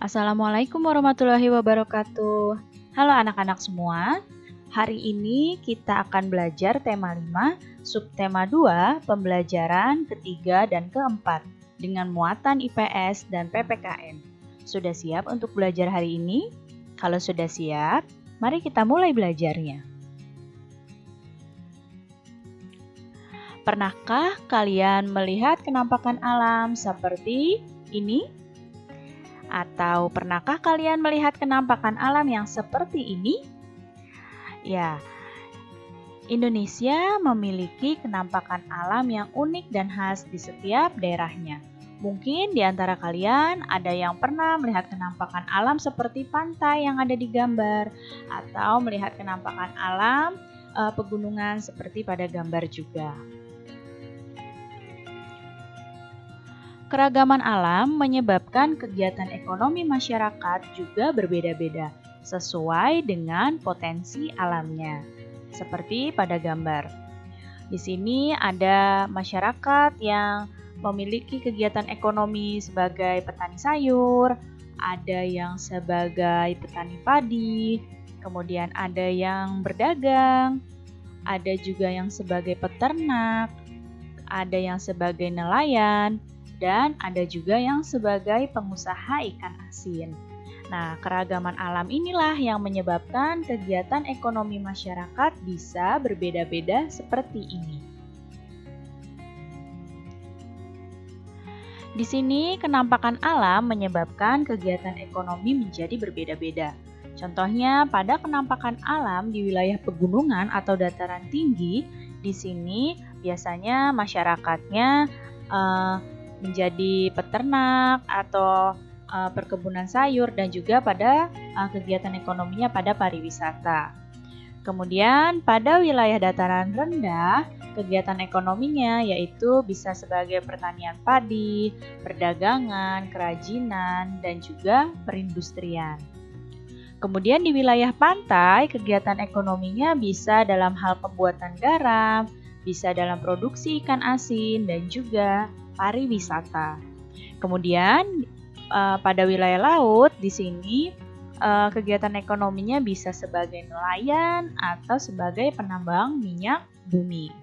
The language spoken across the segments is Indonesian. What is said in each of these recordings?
Assalamualaikum warahmatullahi wabarakatuh. Halo anak-anak semua. Hari ini kita akan belajar tema 5, subtema 2, pembelajaran ketiga dan keempat dengan muatan IPS dan PPKN. Sudah siap untuk belajar hari ini? Kalau sudah siap, mari kita mulai belajarnya. Pernahkah kalian melihat kenampakan alam seperti ini? Atau pernahkah kalian melihat kenampakan alam yang seperti ini? Ya, Indonesia memiliki kenampakan alam yang unik dan khas di setiap daerahnya. Mungkin di antara kalian ada yang pernah melihat kenampakan alam seperti pantai yang ada di gambar, atau melihat kenampakan alam pegunungan seperti pada gambar juga. Keragaman alam menyebabkan kegiatan ekonomi masyarakat juga berbeda-beda sesuai dengan potensi alamnya. Seperti pada gambar. Di sini ada masyarakat yang memiliki kegiatan ekonomi sebagai petani sayur, ada yang sebagai petani padi, kemudian ada yang berdagang, ada juga yang sebagai peternak, ada yang sebagai nelayan, dan ada juga yang sebagai pengusaha ikan asin. Nah, keragaman alam inilah yang menyebabkan kegiatan ekonomi masyarakat bisa berbeda-beda seperti ini. Di sini, kenampakan alam menyebabkan kegiatan ekonomi menjadi berbeda-beda. Contohnya, pada kenampakan alam di wilayah pegunungan atau dataran tinggi, di sini biasanya masyarakatnya menjadi peternak atau perkebunan sayur dan juga pada kegiatan ekonominya pada pariwisata. Kemudian pada wilayah dataran rendah, kegiatan ekonominya yaitu bisa sebagai pertanian padi, perdagangan, kerajinan, dan juga perindustrian. Kemudian di wilayah pantai, kegiatan ekonominya bisa dalam hal pembuatan garam, bisa dalam produksi ikan asin, dan juga pariwisata. Kemudian pada wilayah laut di sini kegiatan ekonominya bisa sebagai nelayan atau sebagai penambang minyak bumi.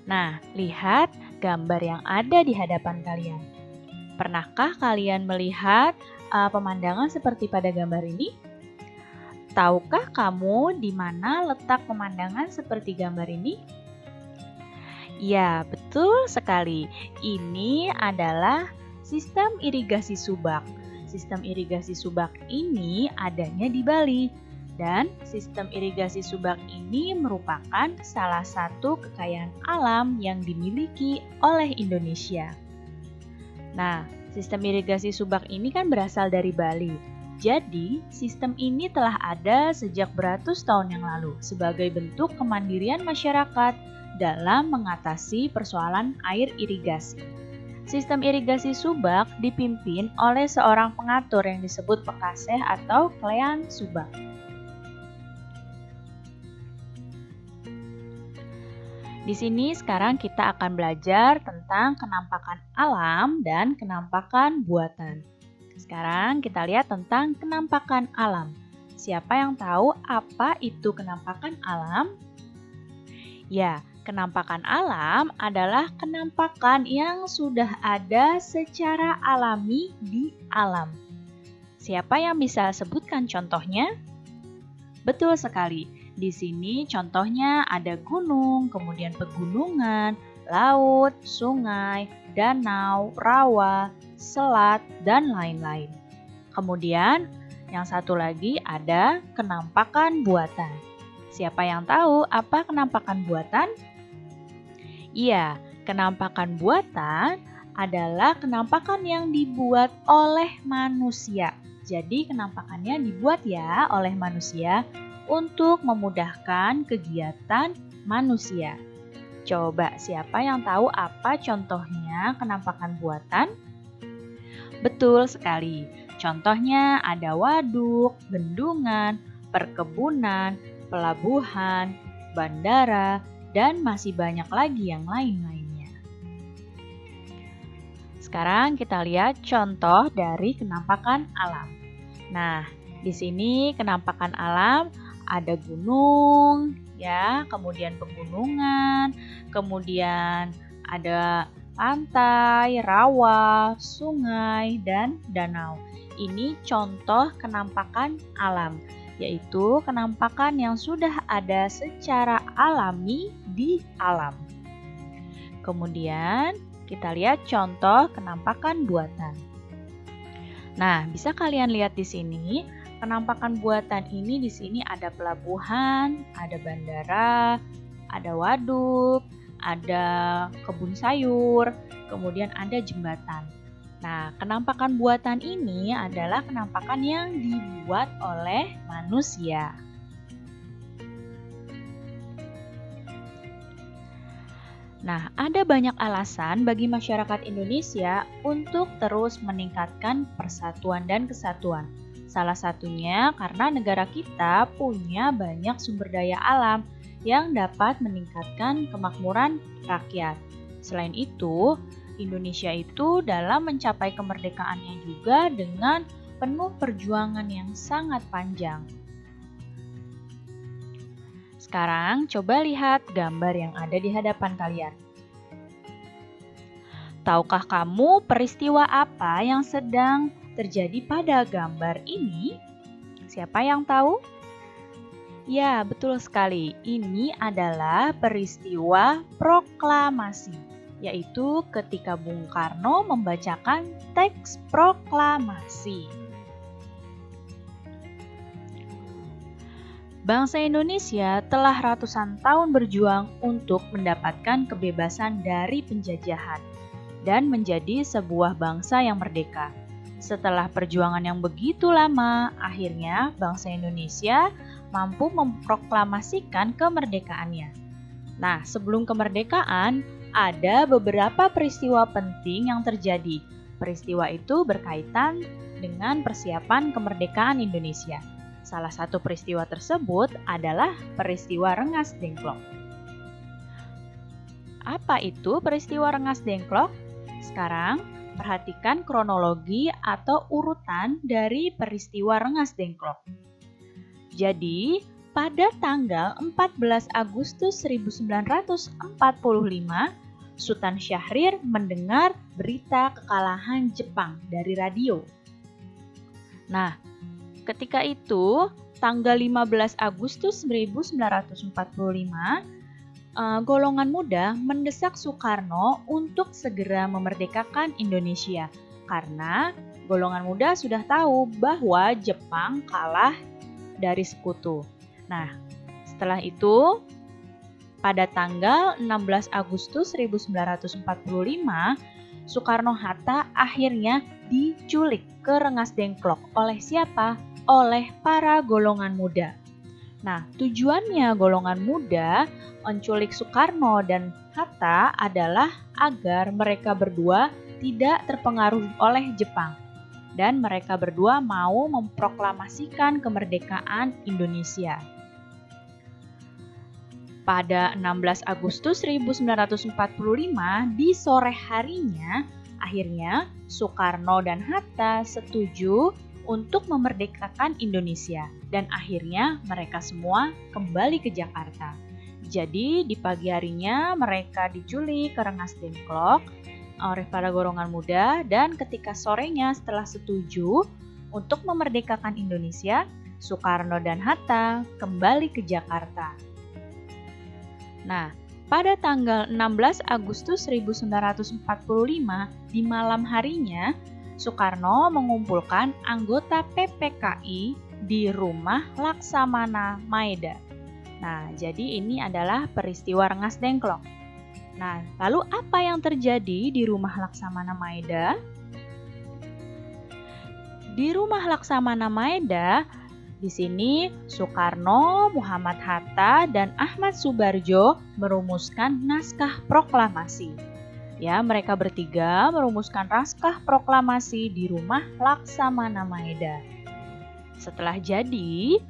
Nah, lihat gambar yang ada di hadapan kalian. Pernahkah kalian melihat pemandangan seperti pada gambar ini? Tahukah kamu di mana letak pemandangan seperti gambar ini? Ya, betul sekali. Ini adalah sistem irigasi subak. Sistem irigasi subak ini adanya di Bali. Dan sistem irigasi subak ini merupakan salah satu kekayaan alam yang dimiliki oleh Indonesia. Nah, sistem irigasi subak ini kan berasal dari Bali. Jadi, sistem ini telah ada sejak beratus tahun yang lalu sebagai bentuk kemandirian masyarakat dalam mengatasi persoalan air irigasi. Sistem irigasi subak dipimpin oleh seorang pengatur yang disebut Pekaseh atau Klean Subak. Di sini sekarang kita akan belajar tentang kenampakan alam dan kenampakan buatan. Sekarang kita lihat tentang kenampakan alam. Siapa yang tahu apa itu kenampakan alam? Ya, kenampakan alam adalah kenampakan yang sudah ada secara alami di alam. Siapa yang bisa sebutkan contohnya? Betul sekali. Di sini contohnya ada gunung, kemudian pegunungan, laut, sungai, danau, rawa, selat, dan lain-lain. Kemudian, yang satu lagi ada kenampakan buatan. Siapa yang tahu apa kenampakan buatan? Iya, kenampakan buatan adalah kenampakan yang dibuat oleh manusia. Jadi, kenampakannya dibuat ya oleh manusia untuk memudahkan kegiatan manusia. Coba, siapa yang tahu apa contohnya kenampakan buatan? Betul sekali. Contohnya ada waduk, bendungan, perkebunan, pelabuhan, bandara, dan masih banyak lagi yang lain-lainnya. Sekarang kita lihat contoh dari kenampakan alam. Nah, di sini kenampakan alam ada gunung, ya, kemudian pegunungan, kemudian ada pantai, rawa, sungai, dan danau. Ini contoh kenampakan alam, yaitu kenampakan yang sudah ada secara alami di alam. Kemudian kita lihat contoh kenampakan buatan. Nah, bisa kalian lihat di sini, penampakan buatan ini di sini ada pelabuhan, ada bandara, ada waduk, ada kebun sayur, kemudian ada jembatan. Nah, kenampakan buatan ini adalah kenampakan yang dibuat oleh manusia. Nah, ada banyak alasan bagi masyarakat Indonesia untuk terus meningkatkan persatuan dan kesatuan. Salah satunya karena negara kita punya banyak sumber daya alam yang dapat meningkatkan kemakmuran rakyat. Selain itu, Indonesia itu dalam mencapai kemerdekaannya juga dengan penuh perjuangan yang sangat panjang. Sekarang coba lihat gambar yang ada di hadapan kalian. Tahukah kamu peristiwa apa yang sedang terjadi pada gambar ini? Siapa yang tahu? Ya, betul sekali. Ini adalah peristiwa proklamasi, yaitu ketika Bung Karno membacakan teks proklamasi. Bangsa Indonesia telah ratusan tahun berjuang untuk mendapatkan kebebasan dari penjajahan dan menjadi sebuah bangsa yang merdeka. Setelah perjuangan yang begitu lama, akhirnya bangsa Indonesia mampu memproklamasikan kemerdekaannya. Nah, sebelum kemerdekaan, ada beberapa peristiwa penting yang terjadi. Peristiwa itu berkaitan dengan persiapan kemerdekaan Indonesia. Salah satu peristiwa tersebut adalah peristiwa Rengas Dengklok. Apa itu peristiwa Rengas Dengklok? Sekarang, perhatikan kronologi atau urutan dari peristiwa Rengas Dengklok. Jadi, pada tanggal 14 Agustus 1945, Sultan Syahrir mendengar berita kekalahan Jepang dari radio. Nah, ketika itu, tanggal 15 Agustus 1945, golongan muda mendesak Soekarno untuk segera memerdekakan Indonesia karena golongan muda sudah tahu bahwa Jepang kalah dari sekutu. Nah, setelah itu, pada tanggal 16 Agustus 1945, Soekarno-Hatta akhirnya diculik ke Rengas Dengklok. Oleh siapa? Oleh para golongan muda. Nah, tujuannya golongan muda menculik Soekarno dan Hatta adalah agar mereka berdua tidak terpengaruh oleh Jepang. Dan mereka berdua mau memproklamasikan kemerdekaan Indonesia. Pada 16 Agustus 1945, di sore harinya, akhirnya Soekarno dan Hatta setuju untuk memerdekakan Indonesia. Dan akhirnya mereka semua kembali ke Jakarta. Jadi di pagi harinya mereka diculik ke Rengas Dengklok oleh para golongan muda, dan ketika sorenya setelah setuju untuk memerdekakan Indonesia, Soekarno dan Hatta kembali ke Jakarta. Nah, pada tanggal 16 Agustus 1945 di malam harinya, Soekarno mengumpulkan anggota PPKI di rumah Laksamana Maeda. Nah, jadi ini adalah peristiwa Rengas Dengklok. Nah, lalu apa yang terjadi di rumah Laksamana Maeda? Di rumah Laksamana Maeda, di sini Soekarno, Muhammad Hatta, dan Ahmad Subarjo merumuskan naskah proklamasi. Ya, mereka bertiga merumuskan naskah proklamasi di rumah Laksamana Maeda. Setelah jadi,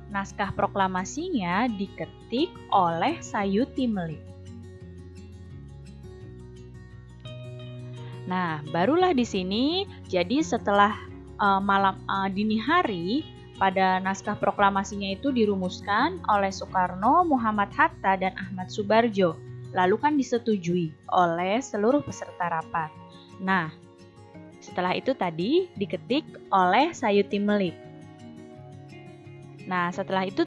naskah proklamasinya diketik oleh Sayuti Melik. Nah, barulah di sini, jadi setelah dini hari, pada naskah proklamasinya itu dirumuskan oleh Soekarno, Muhammad Hatta, dan Ahmad Subarjo. Lalu kan disetujui oleh seluruh peserta rapat. Nah, setelah itu tadi diketik oleh Sayuti Melik. Nah, setelah itu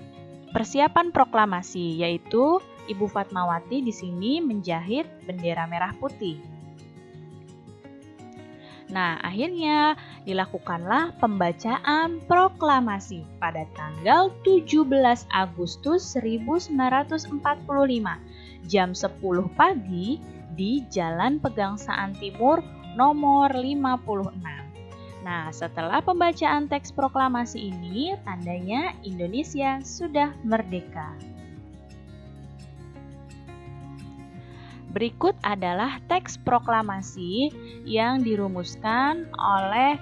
persiapan proklamasi, yaitu Ibu Fatmawati di sini menjahit bendera merah putih. Nah, akhirnya dilakukanlah pembacaan proklamasi pada tanggal 17 Agustus 1945 jam 10 pagi di Jalan Pegangsaan Timur nomor 56. Nah, setelah pembacaan teks proklamasi ini, tandanya Indonesia sudah merdeka. Berikut adalah teks proklamasi yang dirumuskan oleh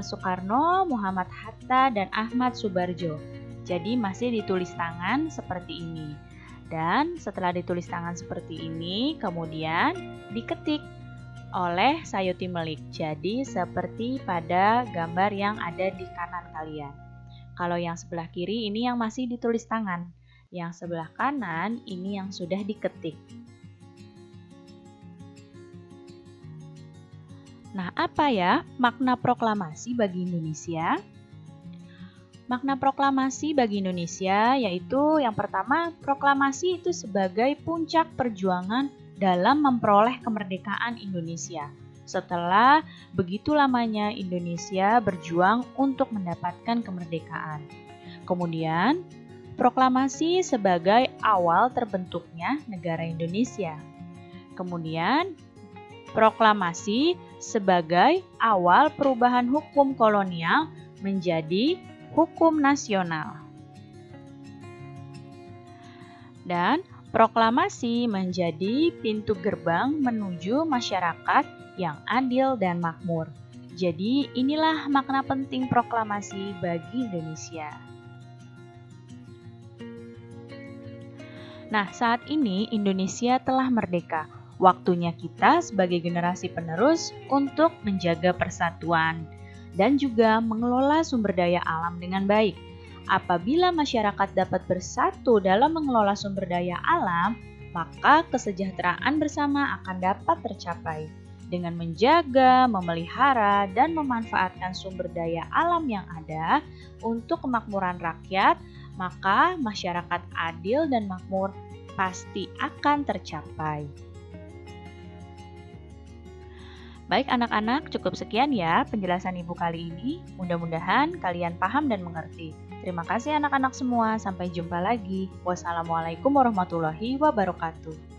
Soekarno, Muhammad Hatta, dan Ahmad Subarjo. Jadi masih ditulis tangan seperti ini. Dan setelah ditulis tangan seperti ini, kemudian diketik oleh Sayuti Melik. Jadi seperti pada gambar yang ada di kanan kalian. Kalau yang sebelah kiri ini yang masih ditulis tangan. Yang sebelah kanan ini yang sudah diketik. Nah, apa ya makna proklamasi bagi Indonesia? Makna proklamasi bagi Indonesia yaitu yang pertama, proklamasi itu sebagai puncak perjuangan dalam memperoleh kemerdekaan Indonesia. Setelah begitu lamanya Indonesia berjuang untuk mendapatkan kemerdekaan. Kemudian, proklamasi sebagai awal terbentuknya negara Indonesia. Kemudian, proklamasi sebagai awal perubahan hukum kolonial menjadi hukum nasional. Dan proklamasi menjadi pintu gerbang menuju masyarakat yang adil dan makmur. Jadi inilah makna penting proklamasi bagi Indonesia. Nah, saat ini Indonesia telah merdeka. Waktunya kita sebagai generasi penerus untuk menjaga persatuan dan juga mengelola sumber daya alam dengan baik. Apabila masyarakat dapat bersatu dalam mengelola sumber daya alam, maka kesejahteraan bersama akan dapat tercapai. Dengan menjaga, memelihara, dan memanfaatkan sumber daya alam yang ada untuk kemakmuran rakyat, maka masyarakat adil dan makmur pasti akan tercapai. Baik anak-anak, cukup sekian ya penjelasan Ibu kali ini. Mudah-mudahan kalian paham dan mengerti. Terima kasih anak-anak semua. Sampai jumpa lagi. Wassalamualaikum warahmatullahi wabarakatuh.